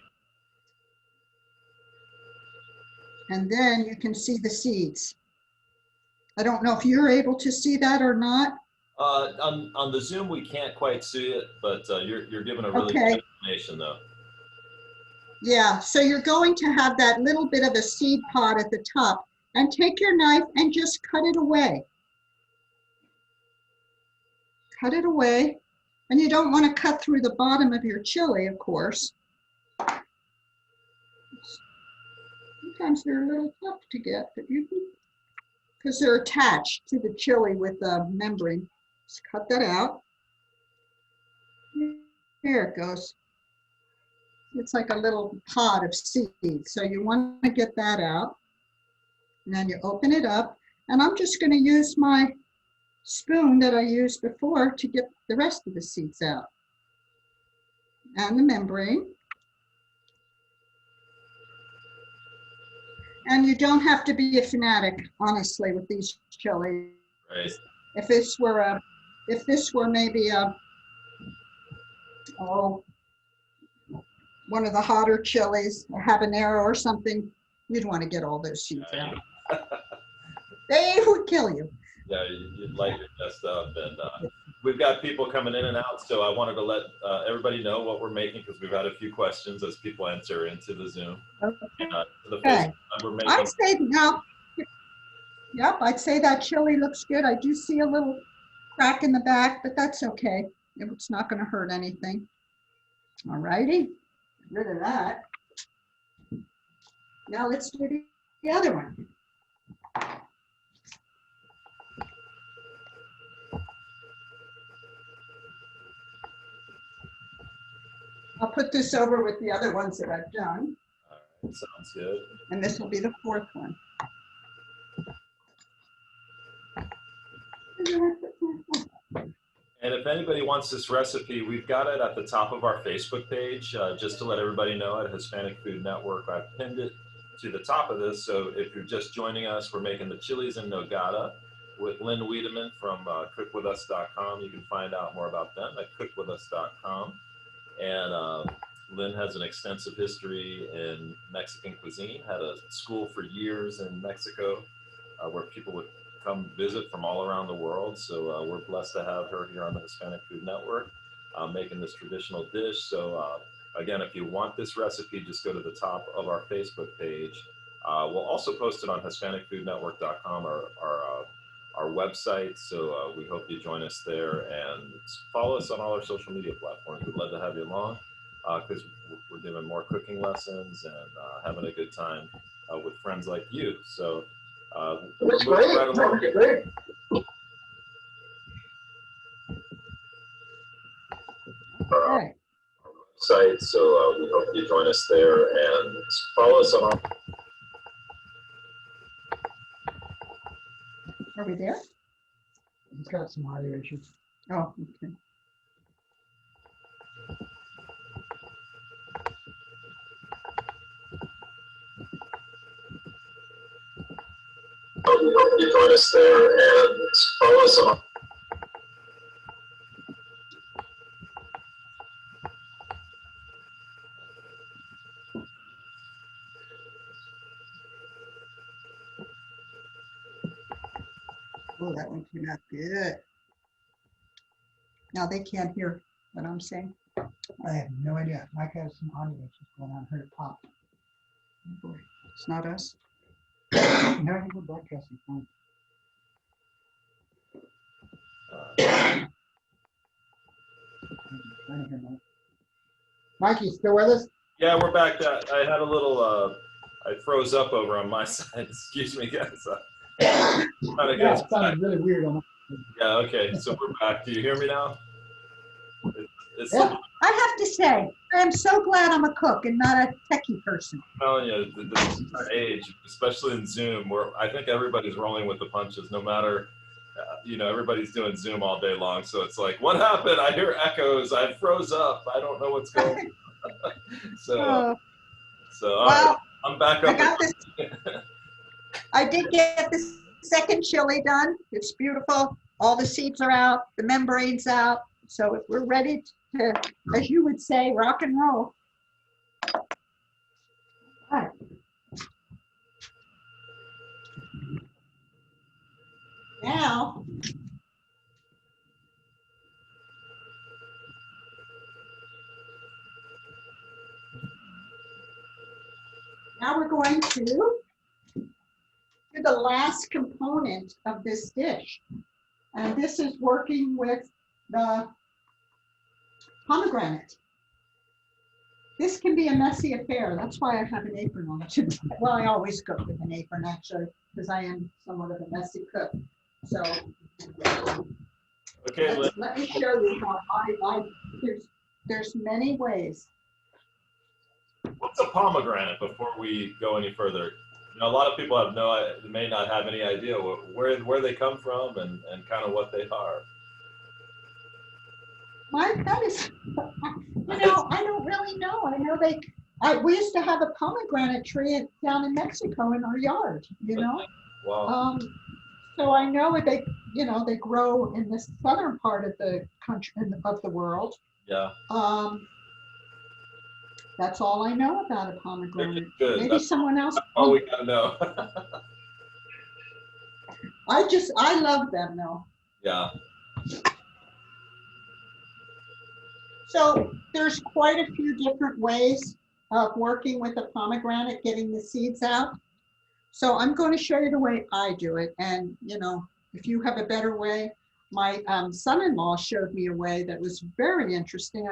And then you can see the seeds. I don't know if you're able to see that or not. On the Zoom, we can't quite see it, but you're giving a really good explanation, though. Yeah, so you're going to have that little bit of a seed pod at the top, and take your knife and just cut it away. Cut it away, and you don't want to cut through the bottom of your chili, of course. Sometimes they're a little tough to get, but you can, because they're attached to the chili with the membrane. Just cut that out. There it goes. It's like a little pod of seeds. So you want to get that out. And then you open it up. And I'm just going to use my spoon that I used before to get the rest of the seeds out. And the membrane. And you don't have to be a fanatic, honestly, with these chilies. Right. If this were maybe one of the hotter chilies, a habanero or something, you'd want to get all those seeds out. They would kill you. Yeah, you'd light your chest up. And we've got people coming in and out, so I wanted to let everybody know what we're making, because we've had a few questions as people enter into the Zoom. Okay. The Facebook we're making. I'd say now, yep, I'd say that chili looks good. I do see a little crack in the back, but that's okay. It's not going to hurt anything. All righty, get rid of that. Now let's do the other one. I'll put this over with the other ones that I've done. All right, sounds good. And this will be the fourth one. And if anybody wants this recipe, we've got it at the top of our Facebook page. Just to let everybody know, at Hispanic Food Network, I've pinned it to the top of this. So if you're just joining us, we're making the chilies in Nogada with Lynne Wiedemann from cookwithus.com. You can find out more about them at cookwithus.com. And Lynne has an extensive history in Mexican cuisine, had a school for years in Mexico where people would come visit from all around the world. So we're blessed to have her here on the Hispanic Food Network making this traditional dish. So again, if you want this recipe, just go to the top of our Facebook page. We'll also post it on HispanicFoodNetwork.com, our website. So we hope you join us there and follow us on all our social media platforms. We'd love to have you along because we're doing more cooking lessons and having a good time with friends like you. So that's great. Right Great. Okay. Site, so we hope you join us there and follow us on all. Are we there? He's got some audio issues. Oh, okay. We hope you join us there and follow us on. Oh, that one came out good. Now they can't hear what I'm saying. I have no idea. Mike has some audio issues going on. I heard it pop. Oh boy, it's not us. No, I think we're broadcasting fine. I'm trying to hear Mike. Mike, you still with us? Yeah, we're back. I had a little, I froze up over on my side. Excuse me, guys. Trying to Yeah, get us it sounded back. really weird on my. Yeah, okay. So we're back. Do you hear me now? It's Yeah. I have to say, I am so glad I'm a cook and not a techie person. I'm telling you, this is our age, especially in Zoom, where I think everybody's rolling with the punches, no matter, everybody's doing Zoom all day long. So it's like, what happened? I hear echoes. I froze up. I don't know what's going on. So all Well, right, I'm back I up. got this. I did get the second chili done. It's beautiful. All the seeds are out, the membrane's out. So we're ready to, as you would say, rock and roll. All right. Now we're going to do the last component of this dish. And this is working with the pomegranate. This can be a messy affair. That's why I have an apron on too. Well, I always cook with an apron actually, because I am somewhat of a messy cook. So Okay, Lynne. let me show you how there's many ways. What's a pomegranate before we go any further? A lot of people may not have any idea where they come from and kind of what they are. That is, I don't really know. I know we used to have a pomegranate tree down in Mexico in our yard, Wow. So I know they grow in the southern part of the country, of the world. Yeah. That's all I know about a pomegranate. Good. Maybe someone else. That's all we gotta know. I love them though. Yeah. So there's quite a few different ways of working with a pomegranate, getting the seeds out. So I'm going to show you the way I do it. And, if you have a better way, my son-in-law showed me a way that was very interesting.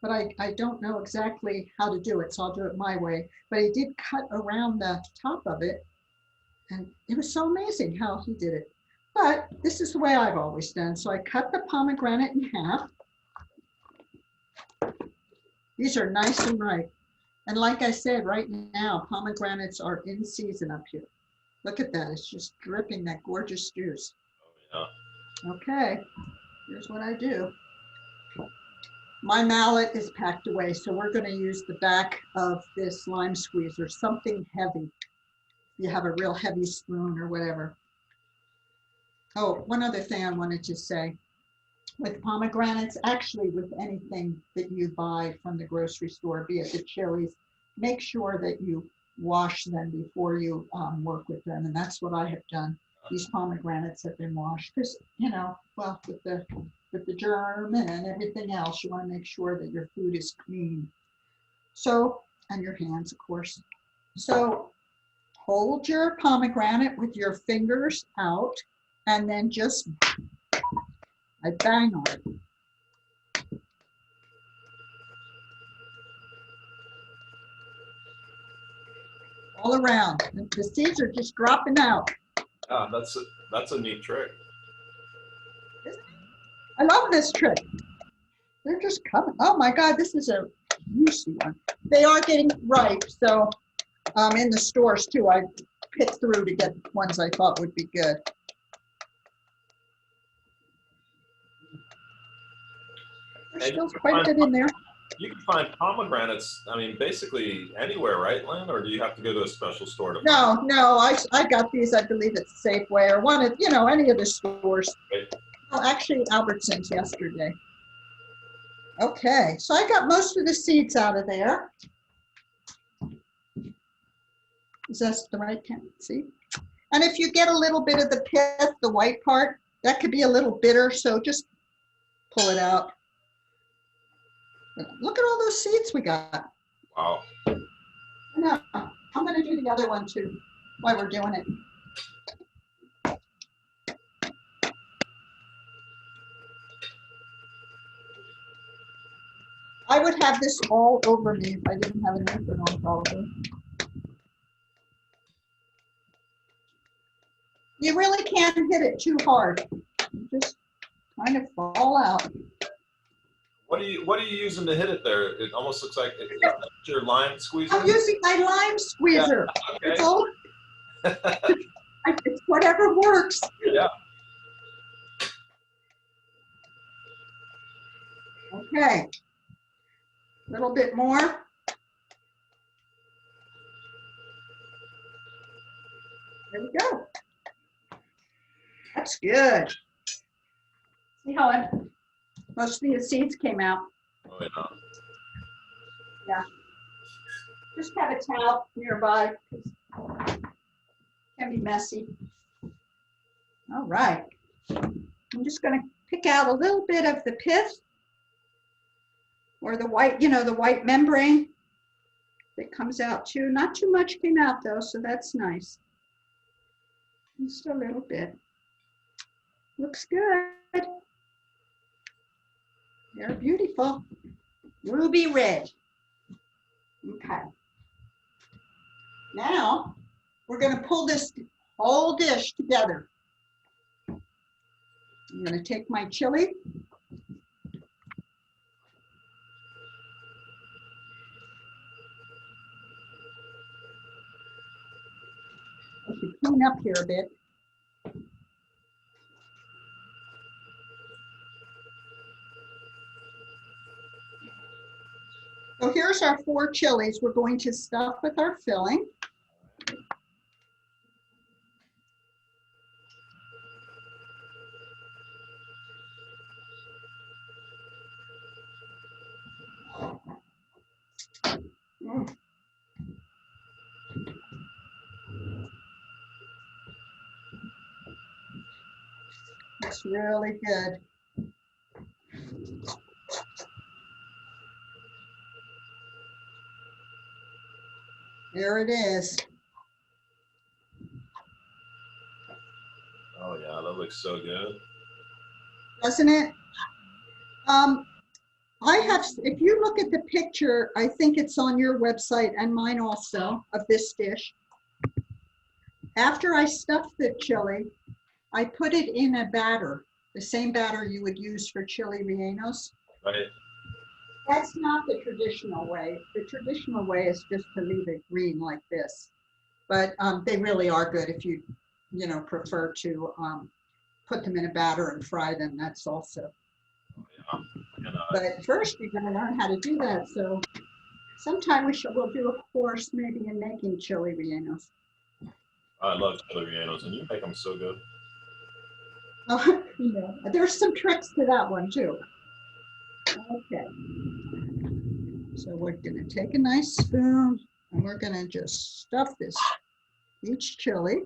But I don't know exactly how to do it. So I'll do it my way. But he did cut around the top of it. And it was so amazing how he did it. But this is the way I've always done. So I cut the pomegranate in half. These are nice and ripe. And like I said, right now, pomegranates are in season up here. Look at that. It's just dripping that gorgeous juice. Oh, yeah. Okay, here's what I do. My mallet is packed away, so we're going to use the back of this lime squeezer, something heavy. You have a real heavy spoon or whatever. Oh, one other thing I wanted to say. With pomegranates, actually with anything that you buy from the grocery store, be it the chilies, make sure that you wash them before you work with them. And that's what I have done. These pomegranates have been washed because, with the germ and everything else, you want to make sure that your food is clean. So, and your hands, of course. So hold your pomegranate with your fingers out and then just I bang on it. All around. The seeds are just dropping out. Yeah, that's a neat trick. I love this trick. They're just coming. Oh my God, this is a juicy one. They are getting ripe, so in the stores too. I picked through to get ones I thought would be good. There's still quite a bit in there. You can find pomegranates, basically anywhere, right, Lynne? Or do you have to go to a special store to find them? No, I got these, I believe it's Safeway or one of, any of the stores. Right. Well, actually Albertsons yesterday. Okay, so I got most of the seeds out of there. Is that the right count? See? And if you get a little bit of the pith, the white part, that could be a little bitter, so just pull it out. Look at all those seeds we got. Wow. No, I'm going to do the other one too while we're doing it. I would have this all over me if I didn't have an apron on, probably. You really can't hit it too hard. You just kind of fall out. What are you using to hit it there? It almost looks like it's your lime squeezer. I'm using my lime squeezer. Yeah, okay. It's all, it's whatever works. Yeah. Okay. A little bit more. There we go. That's good. See how most of the seeds came out? Oh, yeah. Yeah. Just have a towel nearby. It can be messy. All right. I'm just going to pick out a little bit of the pith or the white, the white membrane that comes out too. Not too much came out though, so that's nice. Just a little bit. Looks good. They're beautiful. Ruby red. Okay. Now we're going to pull this whole dish together. I'm going to take my chili. I should clean up here a bit. So here's our 4 chilies we're going to stuff with our filling. It's really good. There it is. Oh yeah, that looks so good. Doesn't it? I have, if you look at the picture, I think it's on your website and mine also, of this dish. After I stuffed the chili, I put it in a batter, the same batter you would use for chili rellenos. Right. That's not the traditional way. The traditional way is just to leave it green like this. But they really are good if you, prefer to put them in a batter and fry them. That's also. Oh, yeah. But first, you're going to learn how to do that. So sometime we'll do a course maybe in making chili rellenos. I love chili rellenos, and you make them so good. Oh, there's some tricks to that one too. Okay. So we're going to take a nice spoon and we're going to just stuff each chili.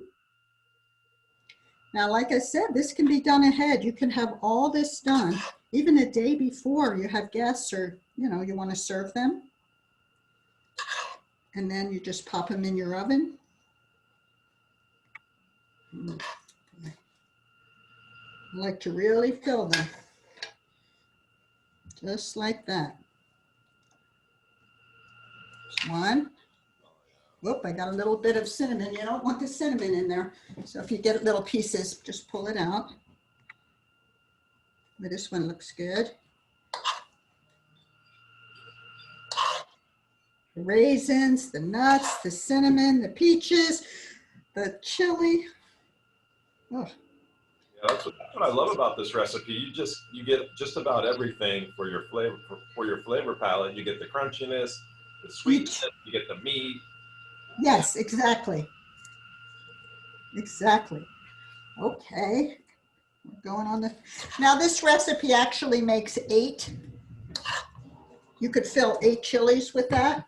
Now, like I said, this can be done ahead. You can have all this done even a day before you have guests or, you want to serve them. And then you just pop them in your oven. I like to really fill them. Just like that. One. Whoop, I got a little bit of cinnamon. You don't want the cinnamon in there. So if you get little pieces, just pull it out. But this one looks good. The raisins, the nuts, the cinnamon, the peaches, the chili. Oh. Yeah, that's what I love about this recipe. You get just about everything for your flavor palette. You get the crunchiness, the sweetness, you get the meat. Yes, exactly. Exactly. Okay. We're going on now this recipe actually makes 8. You could fill 8 chilies with that.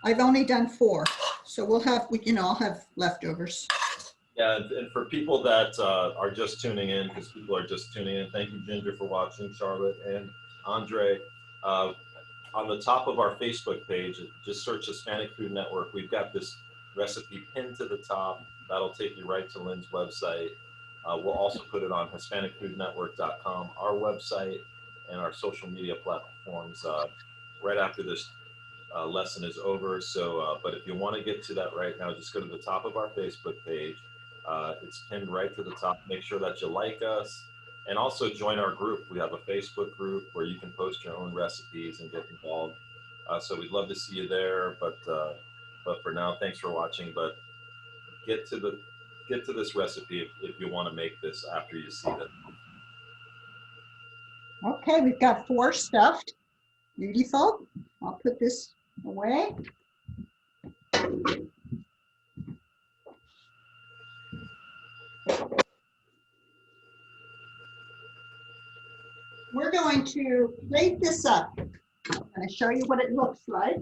I've only done 4, so we'll have, I'll have leftovers. Yeah, and for people that are just tuning in, because people are just tuning in, thank you, Ginger, for watching, Charlotte and Andre. On the top of our Facebook page, just search Hispanic Food Network. We've got this recipe pinned to the top. That'll take you right to Lynne's website. We'll also put it on HispanicFoodNetwork.com, our website, and our social media platforms right after this lesson is over. So, but if you want to get to that right now, just go to the top of our Facebook page. It's pinned right to the top. Make sure that you like us, and also join our group. We have a Facebook group where you can post your own recipes and get involved. So we'd love to see you there. But for now, thanks for watching. But get to this recipe if you want to make this after you see it. Okay, we've got 4 stuffed. Beautiful. I'll put this away. We're going to plate this up. I'm going to show you what it looks like.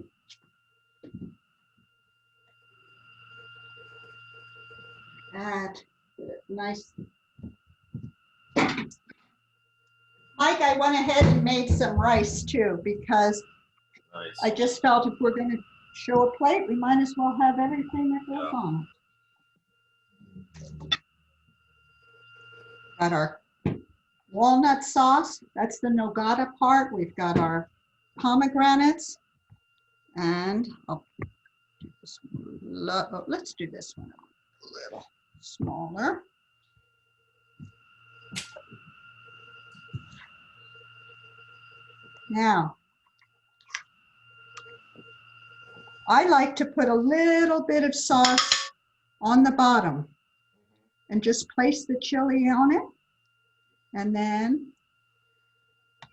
And nice. Mike, I went ahead and made some rice too, because Nice. I just felt if we're going to show a plate, we might as well have everything that goes on it. Got our walnut sauce. That's the Nogada part. We've got our pomegranates. And I'll do this one. Let's do this one a little smaller. Now, I like to put a little bit of sauce on the bottom and just place the chili on it, and then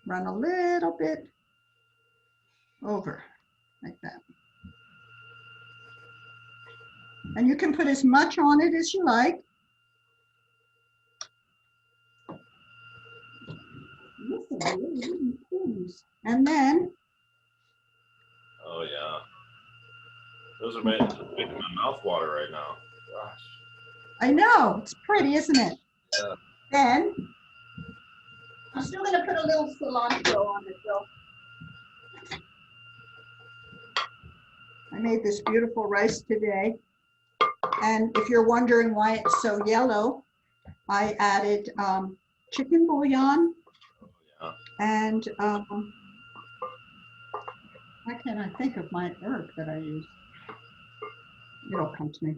run a little bit over like that. And you can put as much on it as you like. And then, Oh yeah, those are making my mouth water right now. Gosh. I know, it's pretty, isn't it? Yeah. Then, I'm still gonna put a little cilantro on it though. I made this beautiful rice today. And if you're wondering why it's so yellow, I added chicken bouillon. Yeah. And why can't I think of my herb that I use? It'll come to me.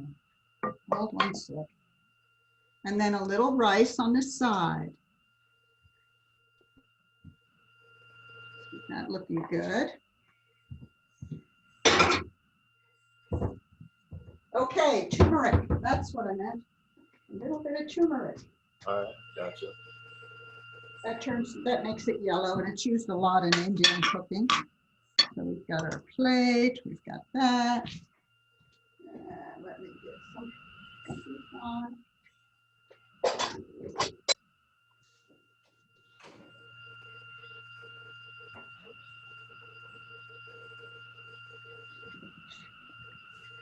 Hold one sec. And then a little rice on the side. That looking good. Okay, turmeric. That's what I meant. A little bit of turmeric. All right, gotcha. That makes it yellow, and it's used a lot in Indian cooking. So we've got our plate, we've got that. Let me get some on.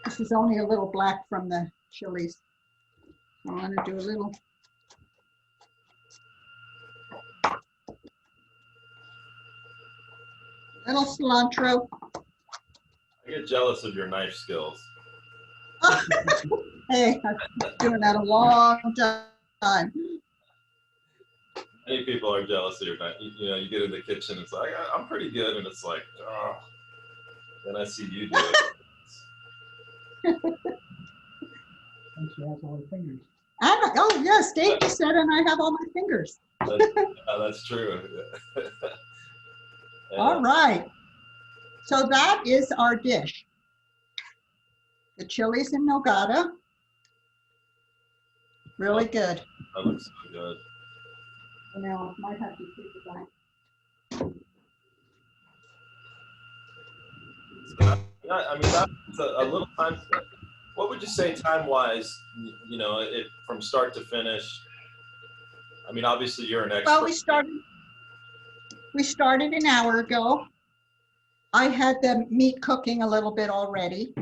This is only a little black from the chilies. I want to do a little. Little cilantro. I get jealous of your knife skills. Hey, I've been doing that a long time. Many people are jealous of your knife. You know, you get in the kitchen, it's like, I'm pretty good, and it's like, oh. Then I see you do it. And she has all her fingers. Oh yes, Dave said, and I have all my fingers. That's true. Yeah. All right. So that is our dish. The chilies in Nogada. Really good. That looks so good. Now, I might have to take it back. Yeah, I mean, that's a little time. What would you say time-wise, you know, from start to finish? I mean, obviously you're an expert. Well, we started an hour ago. I had the meat cooking a little bit already.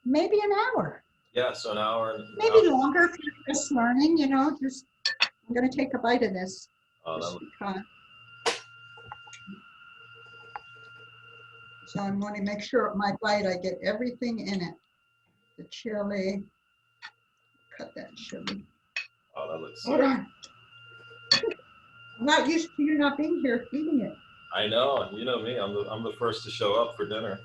Maybe an hour. Yeah, so an hour. Maybe longer if you're just learning, you know, just, I'm gonna take a bite of this. Oh, just that because. So I'm going to make sure my bite, I get everything in it. The chili, cut that chili. Oh, that looks Hold on. I'm not used to you not being here eating it. I know, you know me, I'm the first to show up for dinner.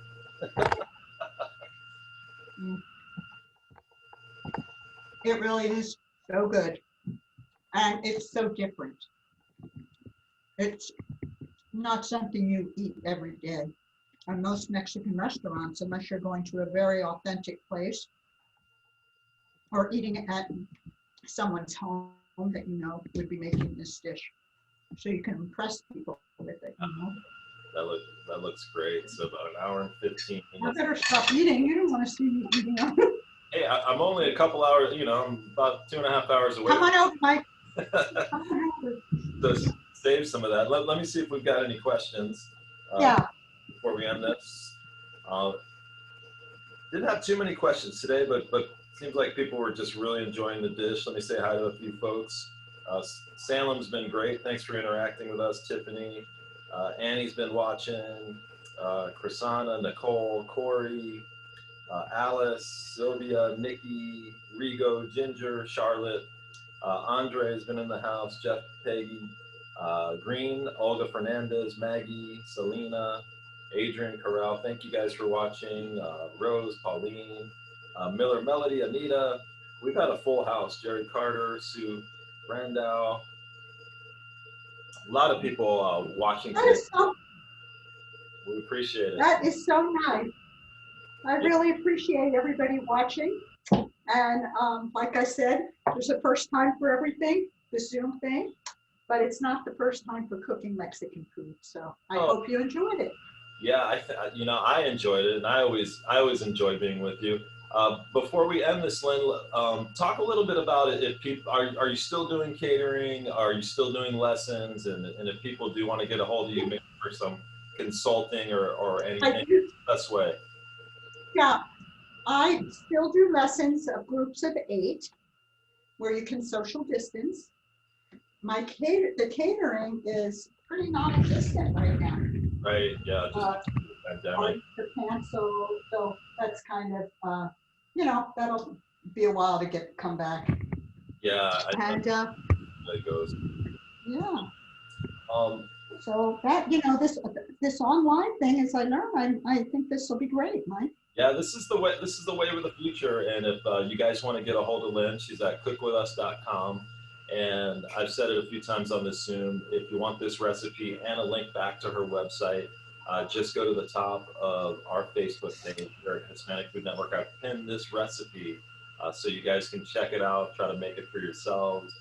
It really is so good. And it's so different. It's not something you eat every day. And most Mexican restaurants, unless you're going to a very authentic place or eating it at someone's home that you know would be making this dish. So you can impress people with it, you know? That looks great. So about an hour and 15 minutes. I better stop eating. You don't want to see me eating. Hey, I'm only a couple hours, you know, I'm about 2.5 hours away. Come on over, Mike. So save some of that. Let me see if we've got any questions. Yeah. Before we end this. Didn't have too many questions today, but seems like people were just really enjoying the dish. Let me say hi to a few folks. Salem's been great. Thanks for interacting with us, Tiffany. Annie's been watching. Chrisana, Nicole, Corey, Alice, Sylvia, Nikki, Rigo, Ginger, Charlotte. Andre has been in the house. Jeff, Peggy, Green, Olga Fernandez, Maggie, Selena, Adrian Corral. Thank you guys for watching. Rose, Pauline, Miller Melody, Anita. We've had a full house. Jared Carter, Sue Brandau. A lot of people watching today. We appreciate it. That is so nice. I really appreciate everybody watching. And like I said, there's a first time for everything, the Zoom thing, but it's not the first time for cooking Mexican food. So I hope you enjoyed it. Yeah, you know, I enjoyed it, and I always enjoy being with you. Before we end this, Lynn, talk a little bit about it. If people are you still doing catering? Are you still doing lessons? And if people do want to get a hold of you, maybe for some consulting or anything, best way. Yeah, I still do lessons of groups of 8, where you can social distance. The catering is pretty non-existent right now. Right. Yeah. Just pandemic. Canceled, so that's kind of you know, that'll be a while to come back. Yeah. And that goes. Yeah. So that, you know, this online thing, as I learn, I think this will be great, Mike. Yeah, this is the way. This is the way of the future. And if you guys want to get a hold of Lynne, she's at cookwithus.com. And I've said it a few times on this Zoom. If you want this recipe and a link back to her website, just go to the top of our Facebook page here at Hispanic Food Network. I've pinned this recipe so you guys can check it out, try to make it for yourselves.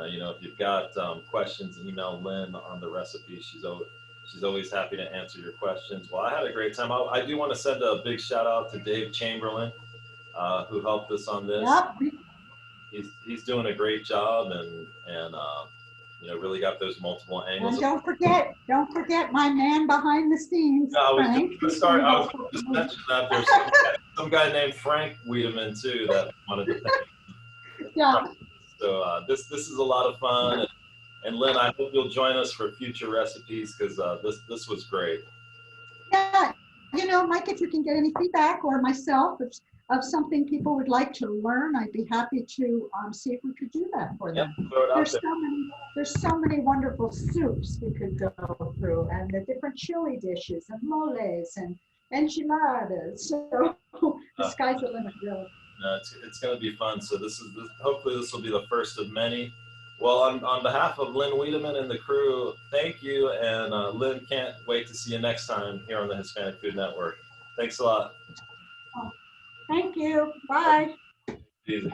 You know, if you've got questions, email Lynne on the recipe. She's always happy to answer your questions. Well, I had a great time. I do want to send a big shout out to Dave Chamberlain, who helped us on this. Yep. He's doing a great job and you know, really got those multiple angles. And don't forget my man behind the scenes. I was just mention that there's some guy named Frank Wiedemann too that wanted to thank. Yeah. So this is a lot of fun, and Lynne, I hope you'll join us for future recipes because this was great. Yeah, you know, Mike, if you can get any feedback or myself of something people would like to learn, I'd be happy to see if we could do that for them. There's so many wonderful soups we could go through, and the different chili dishes and moles and enchiladas. So the sky's the limit, really. No, it's going to be fun. So hopefully this will be the first of many. Well, on behalf of Lynne Wiedemann and the crew, thank you. And Lynne, can't wait to see you next time here on the Hispanic Food Network. Thanks a lot. Thank you. Bye. Easy.